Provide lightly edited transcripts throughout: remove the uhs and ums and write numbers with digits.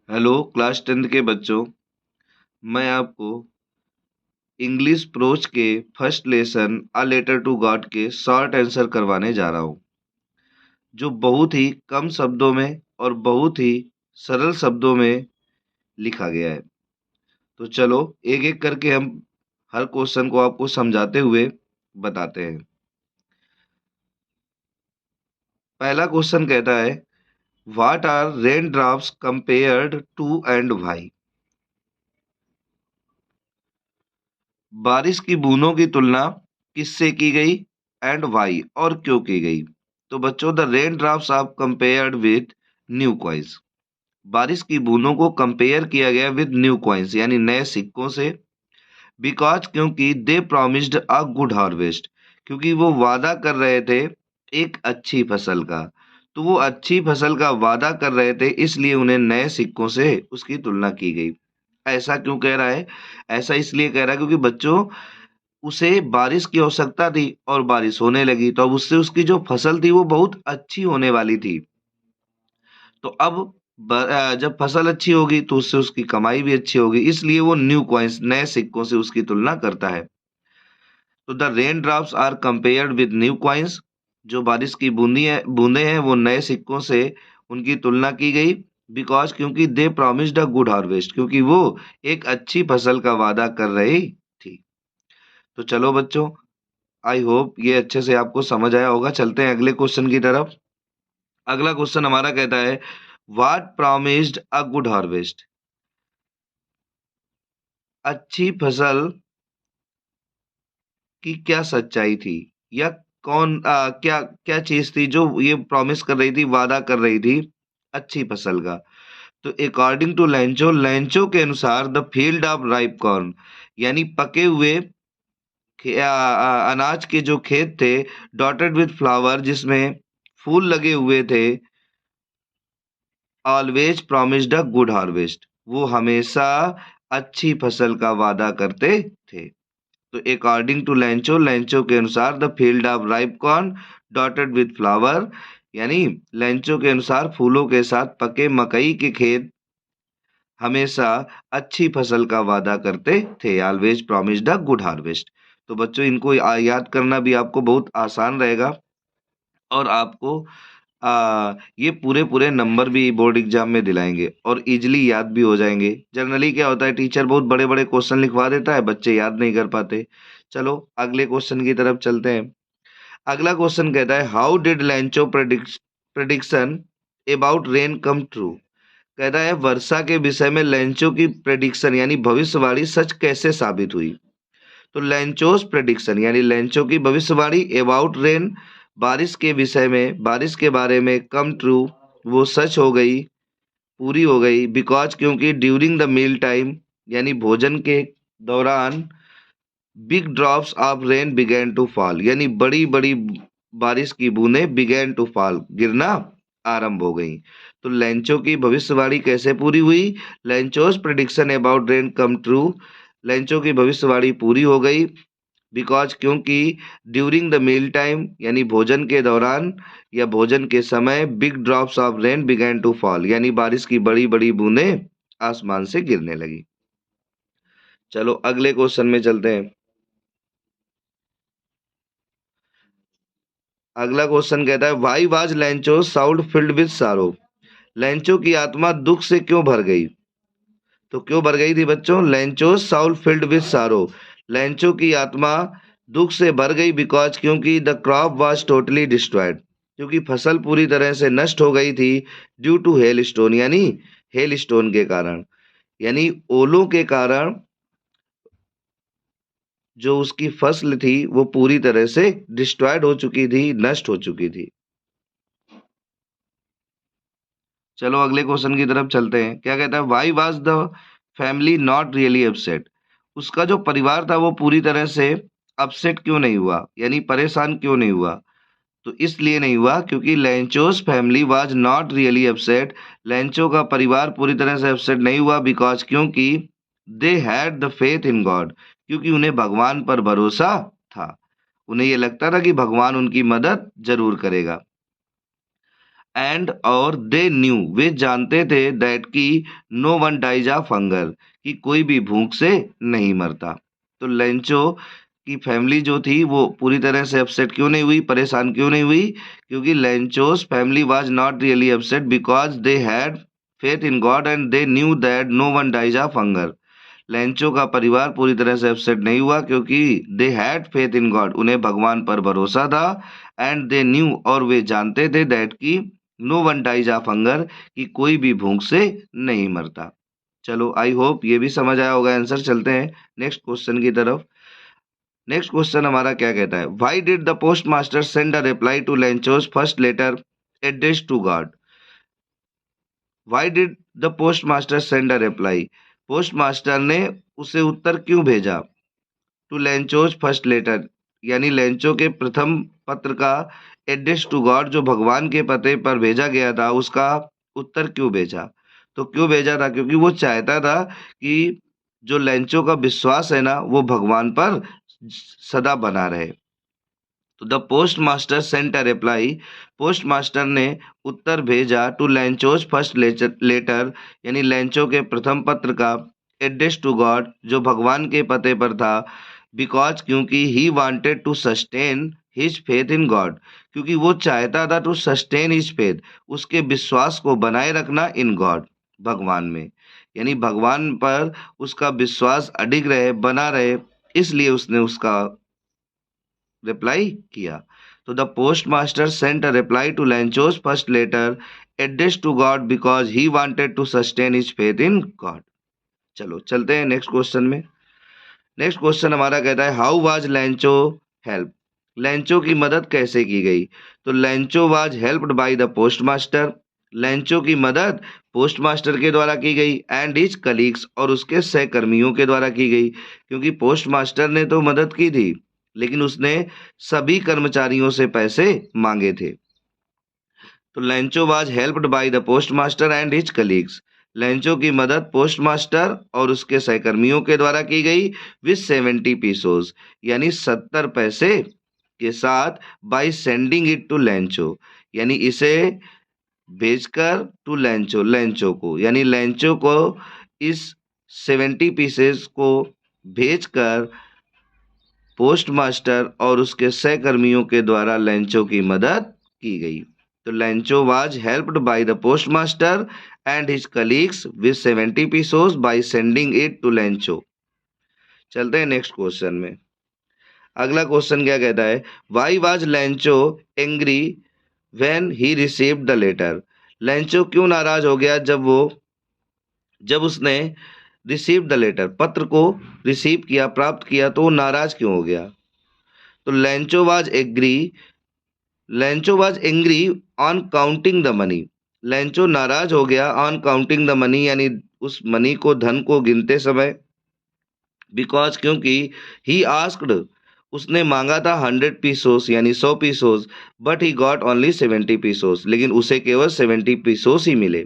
Hello class 10th के बच्चों। मैं आपको इंग्लिश प्रोच के first lesson a letter to God के शॉर्ट आंसर करवाने जा रहा हूँ, जो बहुत ही कम शब्दों में और बहुत ही सरल शब्दों में लिखा गया है। तो चलो एक एक करके हम हर क्वेश्चन को आपको समझाते हुए बताते हैं। पहला क्वेश्चन कहता है, what are rain drops compared to and why. बारिश की बूंदों की तुलना किससे की गई एंड वाई और क्यों की गई। तो बच्चों, the rain drops are compared with new coins. बारिश की बूंदों को कंपेयर किया गया विद न्यू कॉइन्स यानी नए सिक्कों से। बिकॉज क्योंकि दे प्रॉमिस्ड अ गुड हार्वेस्ट, क्योंकि वो वादा कर रहे थे एक अच्छी फसल का। तो वो अच्छी फसल का वादा कर रहे थे, इसलिए उन्हें नए सिक्कों से उसकी तुलना की गई। ऐसा क्यों कह रहा है? ऐसा इसलिए कह रहा है क्योंकि बच्चों, उसे बारिश की आवश्यकता थी और बारिश होने लगी, तो अब उससे उसकी जो फसल थी वो बहुत अच्छी होने वाली थी। तो अब जब फसल अच्छी होगी तो उससे उसकी कमाई भी अच्छी होगी, इसलिए वो न्यू कॉइन्स नए सिक्कों से उसकी तुलना करता है। तो the rain drops are compared with new coins, जो बारिश की बूंदे हैं वो नए सिक्कों से उनकी तुलना की गई। बिकॉज क्योंकि दे प्रॉमिस्ड अ गुड हार्वेस्ट, क्योंकि वो एक अच्छी फसल का वादा कर रही थी। तो चलो बच्चों, आई होप ये अच्छे से आपको समझ आया होगा। चलते हैं अगले क्वेश्चन की तरफ। अगला क्वेश्चन हमारा कहता है, what promised a good harvest. अच्छी फसल की क्या सच्चाई थी, या क्या क्या चीज थी जो ये प्रॉमिस कर रही थी, वादा कर रही थी अच्छी फसल का। तो अकॉर्डिंग टू लेंचो, लेंचो के अनुसार the field of ripe corn, यानी पके हुए अनाज के जो खेत थे, डॉटेड विद फ्लावर, जिसमें फूल लगे हुए थे, always promised a good harvest, वो हमेशा अच्छी फसल का वादा करते थे। तो अकॉर्डिंग टू लेंचो, लेंचो के अनुसार the field of ripe corn dotted with flower, यानी लेंचो के अनुसार फूलों के साथ पके मकई के खेत हमेशा अच्छी फसल का वादा करते थे। Always promised a good harvest. तो बच्चों, इनको याद करना भी आपको बहुत आसान रहेगा, और आपको ये पूरे पूरे नंबर भी बोर्ड एग्जाम में दिलाएंगे और इजीली याद भी हो जाएंगे। जनरली क्या होता है, टीचर बहुत बड़े बड़े क्वेश्चन लिखवा देता है, बच्चे याद नहीं कर पाते। चलो अगले क्वेश्चन की तरफ चलते हैं। अगला क्वेश्चन कहता है, how did लैंचो prediction about rain come true. कहता है, वर्षा के विषय में लैंचो की प्रेडिक्शन यानी भविष्यवाणी सच कैसे साबित हुई। तो लेंचोस प्रेडिक्शन यानी लेंचो की भविष्यवाणी अबाउट रेन, बारिश के विषय में, बारिश के बारे में, कम ट्रू, वो सच हो गई, पूरी हो गई। बिकॉज क्योंकि ड्यूरिंग द मील टाइम, यानी भोजन के दौरान, big drops of rain began to fall, यानी बड़ी बड़ी बारिश की बूंदें बिगेन टू फॉल, गिरना आरंभ हो गई। तो लेंचो की भविष्यवाणी कैसे पूरी हुई? Lencho's prediction about rain come true, Lencho की भविष्यवाणी पूरी हो गई। बिकॉज क्योंकि ड्यूरिंग द मील टाइम, यानी भोजन के दौरान या भोजन के समय, big drops of rain began to fall, यानी बारिश की बड़ी बड़ी बूंदें आसमान से गिरने लगी। चलो अगले क्वेश्चन में चलते हैं। अगला क्वेश्चन कहता है, why was Lencho sound filled with सारो। लेंचो की आत्मा दुख से क्यों भर गई? तो क्यों भर गई थी बच्चों? लेंचो साउंड फिल्ड विद सारो, लेंचो की आत्मा दुख से भर गई। बिकॉज क्योंकि the crop was totally destroyed, क्योंकि फसल पूरी तरह से नष्ट हो गई थी। ड्यू टू हेल स्टोन, यानी हेल स्टोन के कारण, यानी ओलों के कारण जो उसकी फसल थी वो पूरी तरह से डिस्ट्रॉयड हो चुकी थी, नष्ट हो चुकी थी। चलो अगले क्वेश्चन की तरफ चलते हैं। क्या कहता है, why was the family not really upset. उसका जो परिवार था वो पूरी तरह से अपसेट क्यों नहीं हुआ, यानी परेशान क्यों नहीं हुआ? तो इसलिए नहीं हुआ क्योंकि Lencho's family was not really upset, Lencho का परिवार पूरी तरह से अपसेट नहीं हुआ। बिकॉज क्योंकि they had the faith in God, क्योंकि उन्हें भगवान पर भरोसा था। उन्हें ये लगता था कि भगवान उनकी मदद जरूर करेगा। एंड और दे न्यू, वे जानते थे, दैट की no one dies of hunger, कि कोई भी भूख से नहीं मरता। तो लेंचो की फैमिली जो थी वो पूरी तरह से अपसेट क्यों नहीं हुई, परेशान क्यों नहीं हुई? क्योंकि Lencho's family was not really upset because they had faith in God and they knew that no one dies of hunger. Lencho का परिवार पूरी तरह से अपसेट नहीं हुआ क्योंकि they had faith in God, उन्हें भगवान पर भरोसा था, एंड दे न्यू, और वे जानते थे, दैट की no one dies of hunger, कि कोई भी भूख से नहीं मरता। चलो आई होप ये भी समझ आया होगा आंसर। चलते हैं नेक्स्ट क्वेश्चन की तरफ। नेक्स्ट क्वेश्चन हमारा क्या कहता है, why did the post master send a reply to Lencho's first letter addressed to God? Why did the post master send a reply, post master ने उसे उत्तर क्यों भेजा? टू लेंचोस फर्स्ट लेटर, यानी लेंचो के प्रथम पत्र का एड्रेस टू गॉड, जो भगवान के पते पर भेजा गया था, उसका उत्तर क्यों भेजा? तो क्यों भेजा था? क्योंकि वो चाहता था कि जो लेंचो का विश्वास है ना, वो भगवान पर सदा बना रहे। तो the post master sent a reply, post master ने उत्तर भेजा टू लेंचोस फर्स्ट लेटर, यानी लेंचो के प्रथम पत्र का एड्रेस टू गॉड, जो भगवान के पते पर था, बिकॉज, क्योंकि he wanted to sustain his faith in God, क्योंकि वो चाहता था टू सस्टेन हिज फेथ, उसके विश्वास को बनाए रखना, इन गॉड, भगवान में, यानी भगवान पर उसका विश्वास अडिग रहे, बना रहे, इसलिए उसने उसका रिप्लाई किया। तो the post master sent a reply to Lencho's first letter address to God because he wanted to sustain his faith in God. चलो चलते हैं नेक्स्ट क्वेश्चन में। नेक्स्ट क्वेश्चन हमारा कहता है, how was Lencho help? Lencho की मदद कैसे की गई? तो Lencho was helped by the post master, Lencho की मदद पोस्ट मास्टर के द्वारा की गई, एंड हिज कलीग्स, और उसके सहकर्मियों के द्वारा की गई, क्योंकि पोस्ट मास्टर ने तो मदद की थी, लेकिन उसने सभी कर्मचारियों से पैसे मांगे थे। तो Lencho was helped by the post master and his colleagues, Lencho की मदद पोस्ट मास्टर और उसके सहकर्मियों के द्वारा की गई, विथ 70 पीसोस, यानी 70 पैसे के साथ, by sending it to Lencho, यानी इसे भेजकर, टू लेंचो, लेंचो को, यानी लेंचो को इस 70 पीसेस को भेजकर पोस्ट मास्टर और उसके सहकर्मियों के द्वारा लेंचो की मदद की गई। तो Lencho was helped by the post master and his colleagues with 70 pesos by sending it to Lencho. चलते हैं नेक्स्ट क्वेश्चन में। अगला क्वेश्चन क्या कहता है, why was Lencho angry when he received the letter? Lencho क्यों नाराज हो गया जब उसने रिसीव द लेटर, पत्र को रिसीव किया, प्राप्त किया, तो वो नाराज क्यों हो गया? तो Lencho was angry on counting the money, Lencho नाराज हो गया ऑन काउंटिंग द मनी, यानी उस मनी को, धन को गिनते समय, बिकॉज, क्योंकि ही आस्क्ड, उसने मांगा था 100 पीसोस, यानी 100 pesos, but he got only 70 pesos, लेकिन उसे केवल 70 पीसोस ही मिले।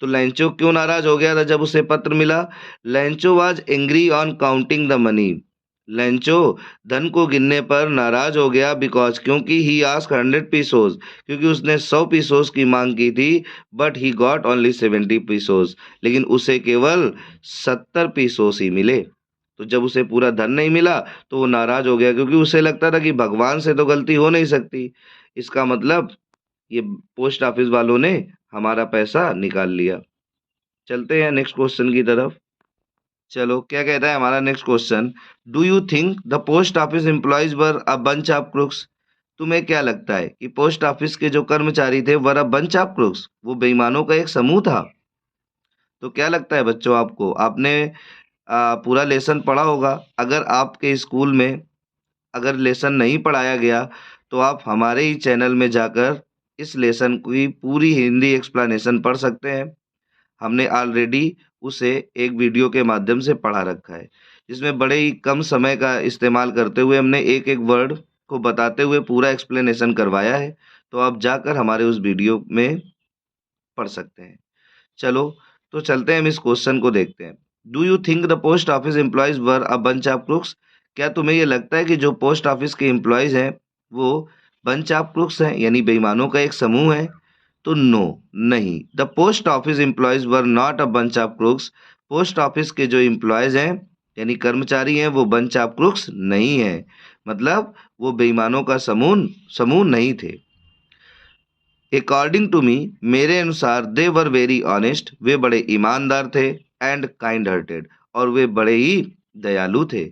तो लेंचो क्यों नाराज हो गया था जब उसे पत्र मिला? Lencho was angry on counting the money, Lencho धन को गिनने पर नाराज हो गया, बिकॉज, क्योंकि ही आस्क 100 पीसोस, क्योंकि उसने 100 पीसोस की मांग की थी, but he got only 70 pesos, लेकिन उसे केवल 70 पीसोस ही मिले। तो जब उसे पूरा धन नहीं मिला तो वो नाराज हो गया, क्योंकि उसे लगता था कि भगवान से तो गलती हो नहीं सकती, इसका मतलब ये पोस्ट ऑफिस वालों ने हमारा पैसा निकाल लिया। चलते हैं नेक्स्ट क्वेश्चन की तरफ। चलो क्या कहता है हमारा next question, do you think the post office employees were a bunch of crooks? तुम्हें क्या लगता है कि पोस्ट ऑफिस के जो कर्मचारी थे वर अ बंच ऑफ क्रूक्स, वो बेईमानों का एक समूह था? तो क्या लगता है बच्चों आपको? आपने पूरा लेसन पढ़ा होगा। अगर आपके स्कूल में अगर लेसन नहीं पढ़ाया गया तो आप हमारे ही चैनल में जाकर इस लेसन की पूरी हिंदी एक्सप्लेनेशन पढ़ सकते हैं। हमने ऑलरेडी उसे एक वीडियो के माध्यम से पढ़ा रखा है, जिसमें बड़े ही कम समय का इस्तेमाल करते हुए हमने एक एक वर्ड को बताते हुए पूरा एक्सप्लेनेशन करवाया है। तो आप जाकर हमारे उस वीडियो में पढ़ सकते हैं। चलो तो चलते हैं, हम इस क्वेश्चन को देखते हैं। Do you think the post office employees were a bunch of crooks? क्या तुम्हें ये लगता है कि जो पोस्ट ऑफिस के एम्प्लॉयज हैं वो बंच ऑफ क्रूक्स हैं, यानी बेईमानों का एक समूह है? तो नो, नहीं। The post office employees were not a bunch of crooks. Post office के जो एम्प्लॉयज हैं यानी कर्मचारी हैं वो बंच ऑफ क्रूक्स नहीं है, मतलब वो बेईमानों का समूह समूह नहीं थे। अकॉर्डिंग टू मी, मेरे अनुसार दे वर वेरी ऑनेस्ट, वे बड़े ईमानदार थे, एंड काइंड हार्टेड, और वे बड़े ही दयालु थे।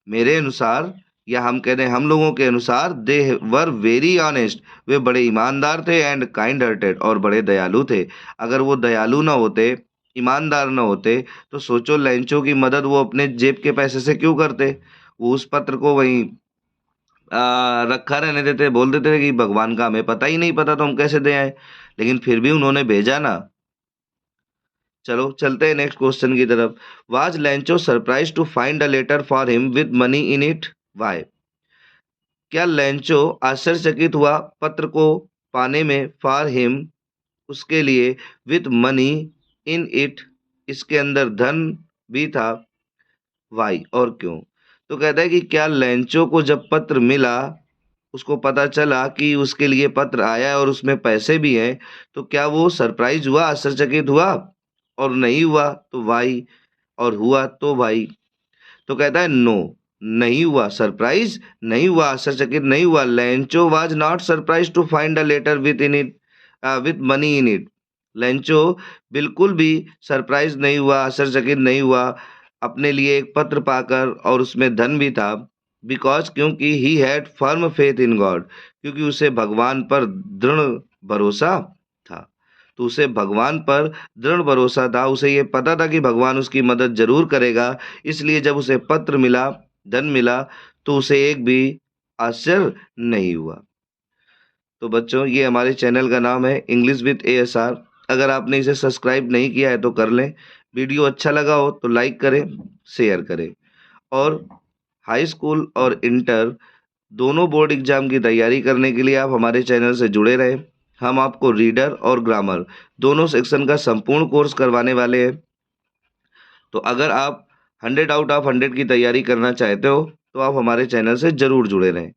मेरे अनुसार या हम कह रहे हैं हम लोगों के अनुसार दे वर वेरी ऑनेस्ट, वे बड़े ईमानदार थे, एंड काइंड हार्टेड, और बड़े दयालु थे। अगर वो दयालु ना होते, ईमानदार ना होते, तो सोचो लैंचो की मदद वो अपने जेब के पैसे से क्यों करते। वो उस पत्र को वहीं रखा रहने देते, बोल देते थे कि भगवान का हमें पता ही नहीं, पता तो हम कैसे दे आए, लेकिन फिर भी उन्होंने भेजा ना। चलो चलते हैं नेक्स्ट क्वेश्चन की तरफ। Was Lencho surprise to find a letter for him with money in it, why? क्या लैंचो आश्चर्यचकित हुआ पत्र को पाने में, फॉर हिम उसके लिए, विद मनी इन इट इसके अंदर धन भी था, वाई और क्यों? तो कहता है कि क्या लैंचो को जब पत्र मिला, उसको पता चला कि उसके लिए पत्र आया है और उसमें पैसे भी हैं, तो क्या वो सरप्राइज हुआ, आश्चर्यचकित हुआ? और नहीं हुआ तो वाई, और हुआ तो वाई? तो कहता है नो, नहीं हुआ, सरप्राइज नहीं हुआ, आश्चर्यचकित नहीं हुआ। Lencho was not surprise to find a letter with in it with money in it. Lencho बिल्कुल भी सरप्राइज नहीं हुआ, आश्चर्यचकित नहीं हुआ अपने लिए एक पत्र पाकर और उसमें धन भी था। बिकॉज क्योंकि he had firm faith in God, क्योंकि उसे भगवान पर दृढ़ भरोसा था। तो उसे भगवान पर दृढ़ भरोसा था, उसे ये पता था कि भगवान उसकी मदद जरूर करेगा, इसलिए जब उसे पत्र मिला, धन मिला, तो उसे एक भी आश्चर्य नहीं हुआ। तो बच्चों ये हमारे चैनल का नाम है इंग्लिश विद ASR। अगर आपने इसे सब्सक्राइब नहीं किया है तो कर लें। वीडियो अच्छा लगा हो तो लाइक करें, शेयर करें। और हाई स्कूल और इंटर दोनों बोर्ड एग्जाम की तैयारी करने के लिए आप हमारे चैनल से जुड़े रहें। हम आपको रीडर और ग्रामर दोनों सेक्शन का संपूर्ण कोर्स करवाने वाले हैं। तो अगर आप 100 आउट ऑफ 100 की तैयारी करना चाहते हो तो आप हमारे चैनल से जरूर जुड़े रहें।